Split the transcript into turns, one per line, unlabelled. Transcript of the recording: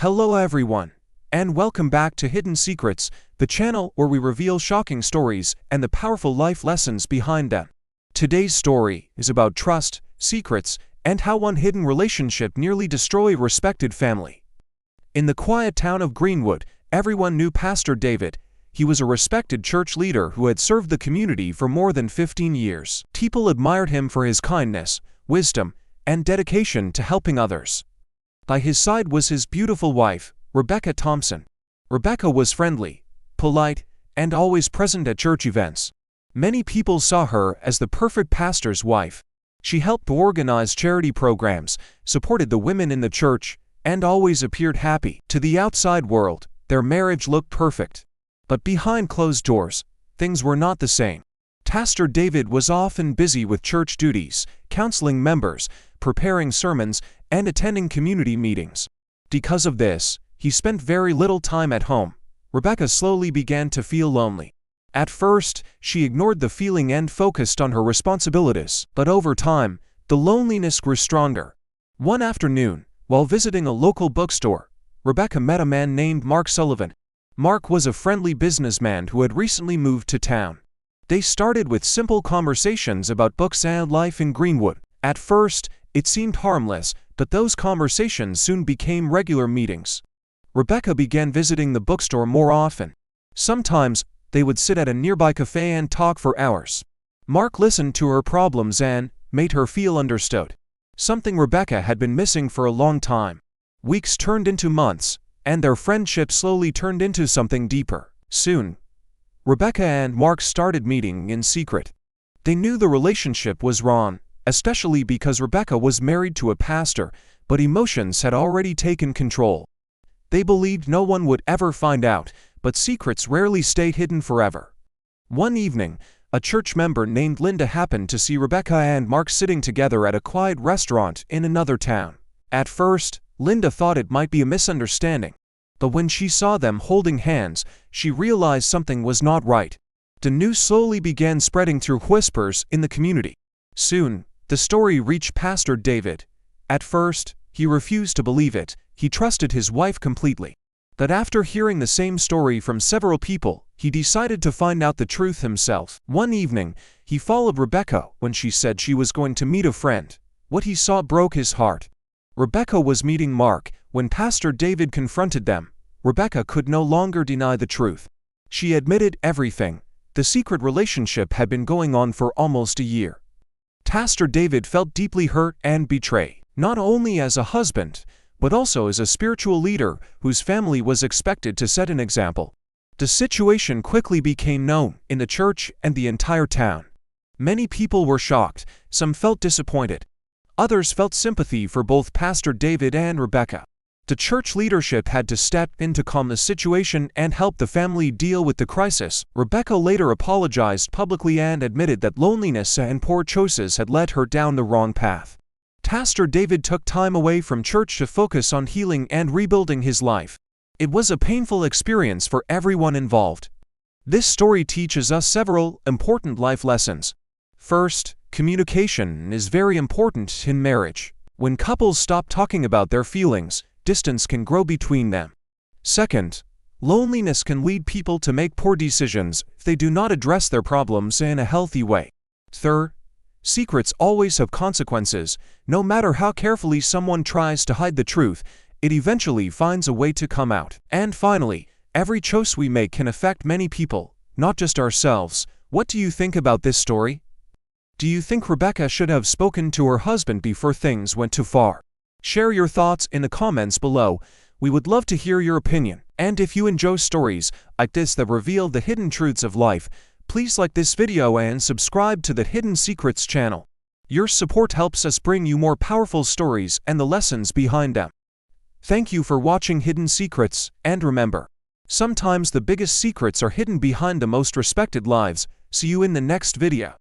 Hello everyone, and welcome back to Hidden Secrets, the channel where we reveal shocking stories and the powerful life lessons behind them. Today's story is about trust, secrets, and how one hidden relationship nearly destroyed a respected family. In the quiet town of Greenwood, everyone knew Pastor David. He was a respected church leader who had served the community for more than 15 years. People admired him for his kindness, wisdom, and dedication to helping others. By his side was his beautiful wife, Rebecca Thompson. Rebecca was friendly, polite, and always present at church events. Many people saw her as the perfect pastor's wife. She helped organize charity programs, supported the women in the church, and always appeared happy. To the outside world, their marriage looked perfect. But behind closed doors, things were not the same. Pastor David was often busy with church duties, counseling members, preparing sermons, and attending community meetings. Because of this, he spent very little time at home. Rebecca slowly began to feel lonely. At first, she ignored the feeling and focused on her responsibilities. But over time, the loneliness grew stronger. One afternoon, while visiting a local bookstore, Rebecca met a man named Mark Sullivan. Mark was a friendly businessman who had recently moved to town. They started with simple conversations about books and life in Greenwood. At first, it seemed harmless, but those conversations soon became regular meetings. Rebecca began visiting the bookstore more often. Sometimes, they would sit at a nearby cafe and talk for hours. Mark listened to her problems and made her feel understood, something Rebecca had been missing for a long time. Weeks turned into months, and their friendship slowly turned into something deeper. Soon, Rebecca and Mark started meeting in secret. They knew the relationship was wrong, especially because Rebecca was married to a pastor, but emotions had already taken control. They believed no one would ever find out, but secrets rarely stay hidden forever. One evening, a church member named Linda happened to see Rebecca and Mark sitting together at a quiet restaurant in another town. At first, Linda thought it might be a misunderstanding. But when she saw them holding hands, she realized something was not right. The news slowly began spreading through whispers in the community. Soon, the story reached Pastor David. At first, he refused to believe it. He trusted his wife completely. But after hearing the same story from several people, he decided to find out the truth himself. One evening, he followed Rebecca when she said she was going to meet a friend. What he saw broke his heart. Rebecca was meeting Mark. When Pastor David confronted them, Rebecca could no longer deny the truth. She admitted everything. The secret relationship had been going on for almost a year. Pastor David felt deeply hurt and betrayed, not only as a husband, but also as a spiritual leader whose family was expected to set an example. The situation quickly became known in the church and the entire town. Many people were shocked, some felt disappointed. Others felt sympathy for both Pastor David and Rebecca. The church leadership had to step in to calm the situation and help the family deal with the crisis. Rebecca later apologized publicly and admitted that loneliness and poor choices had led her down the wrong path. Pastor David took time away from church to focus on healing and rebuilding his life. It was a painful experience for everyone involved. This story teaches us several important life lessons. First, communication is very important in marriage. When couples stop talking about their feelings, distance can grow between them. Second, loneliness can lead people to make poor decisions if they do not address their problems in a healthy way. Third, secrets always have consequences. No matter how carefully someone tries to hide the truth, it eventually finds a way to come out. And finally, every choice we make can affect many people, not just ourselves. What do you think about this story? Do you think Rebecca should have spoken to her husband before things went too far? Share your thoughts in the comments below. We would love to hear your opinion. And if you enjoy stories like this that reveal the hidden truths of life, please like this video and subscribe to the Hidden Secrets channel. Your support helps us bring you more powerful stories and the lessons behind them. Thank you for watching Hidden Secrets, and remember, sometimes the biggest secrets are hidden behind the most respected lives. See you in the next video.